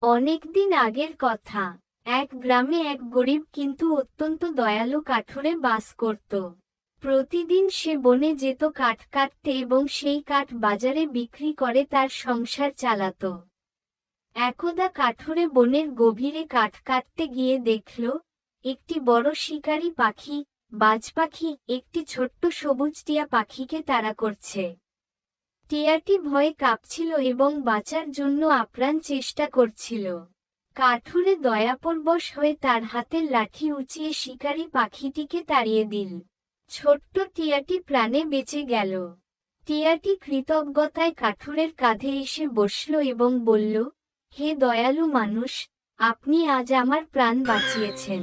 অনেকদিন আগের কথা। এক গ্রামে এক গরিব কিন্তু অত্যন্ত দয়ালু কাঠুরে বাস করত। প্রতিদিন সে বনে যেত কাঠ কাটতে এবং সেই কাঠ বাজারে বিক্রি করে তার সংসার চালাত। একদা কাঠুরে বনের গভীরে কাঠ কাটতে গিয়ে দেখল, একটি বড় শিকারী পাখি, বাজ পাখি, একটি ছোট্ট সবুজ টিয়া পাখিকে তাড়া করছে। টিয়াটি ভয়ে কাঁপছিল এবং বাঁচার জন্য আপ্রাণ চেষ্টা করছিল। কাঠুরে দয়াপরবশ হয়ে তার হাতের লাঠি উঁচিয়ে শিকারী পাখিটিকে তাড়িয়ে দিল। ছোট্ট টিয়াটি প্রাণে বেঁচে গেল। টিয়াটি কৃতজ্ঞতায় কাঠুরের কাঁধে এসে বসল এবং বলল, হে দয়ালু মানুষ, আপনি আজ আমার প্রাণ বাঁচিয়েছেন।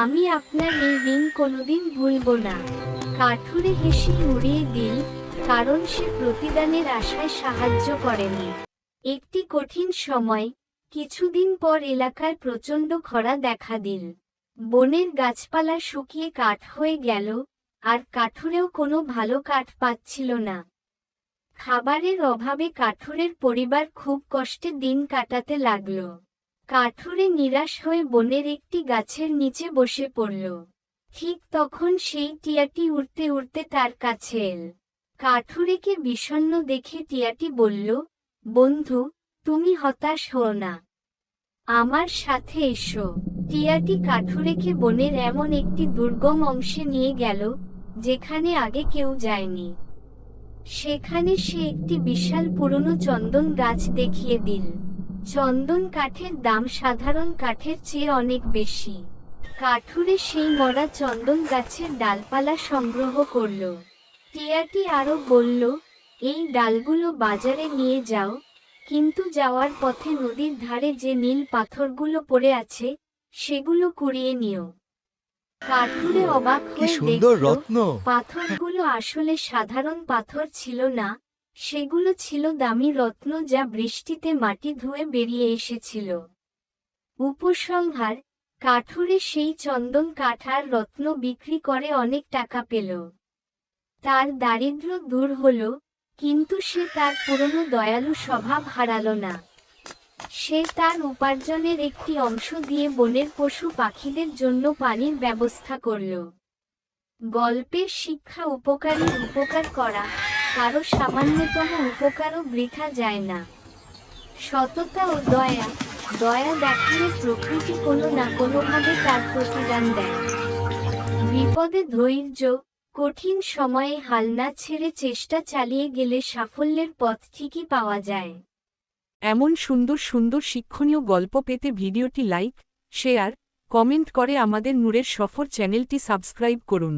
আমি আপনার এই ঋণ কোনোদিন ভুলব না। কাঠুরে হেসে উড়িয়ে দিল, কারণ সে প্রতিদানের আশায় সাহায্য করেনি। একটি কঠিন সময়, কিছুদিন পর এলাকায় প্রচণ্ড খরা দেখা দিল। বনের গাছপালা শুকিয়ে কাঠ হয়ে গেল, আর কাঠুরেও কোনো ভালো কাঠ পাচ্ছিল না। খাবারের অভাবে কাঠুরের পরিবার খুব কষ্টে দিন কাটাতে লাগল। কাঠুরে নিরাশ হয়ে বনের একটি গাছের নিচে বসে পড়ল। ঠিক তখন সেই টিয়াটি উড়তে উড়তে তার কাছে এল। কাঠুরেকে বিষণ্ণ দেখে টিয়াটি বলল, বন্ধু, তুমি হতাশ হও না, আমার সাথে এসো। টিয়াটি কাঠুরেকে বনের এমন একটি দুর্গম অংশে নিয়ে গেল, যেখানে আগে কেউ যায়নি। সেখানে সে একটি বিশাল পুরনো চন্দন গাছ দেখিয়ে দিল। চন্দন কাঠের দাম সাধারণ কাঠের চেয়ে অনেক বেশি। কাঠুরে সেই মরা চন্দন গাছের ডালপালা সংগ্রহ করল। টিয়াটি আরও বলল, এই ডালগুলো বাজারে নিয়ে যাও, কিন্তু যাওয়ার পথে নদীর ধারে যে নীল পাথরগুলো পড়ে আছে, সেগুলো কুড়িয়ে নিও। কাঠুরে অবাক হয়ে দেখল, পাথরগুলো আসলে সাধারণ পাথর ছিল না, সেগুলো ছিল দামি রত্ন যা বৃষ্টিতে মাটি ধুয়ে বেরিয়ে এসেছিল। উপসংহার: কাঠুরে সেই চন্দন কাঠ আর রত্ন বিক্রি করে অনেক টাকা পেল। তার দারিদ্র্য দূর হল, কিন্তু সে তার পুরনো দয়ালু স্বভাব হারাল না। সে তার উপার্জনের একটি অংশ দিয়ে বনের পশু পাখিদের জন্য পানির ব্যবস্থা করল। গল্পের শিক্ষা: উপকারীর উপকার করা, কারো সামান্যতম উপকারও বৃথা যায় না। সততা ও দয়া দেখালে প্রকৃতি কোনো না কোনোভাবে তার প্রতিদান দেয়। বিপদে ধৈর্য, কঠিন সময়ে হাল না ছেড়ে চেষ্টা চালিয়ে গেলে সাফল্যের পথ ঠিকই পাওয়া যায়। এমন সুন্দর সুন্দর শিক্ষণীয় গল্প পেতে ভিডিওটি লাইক, শেয়ার, কমেন্ট করে আমাদের নূরের সফর চ্যানেলটি সাবস্ক্রাইব করুন।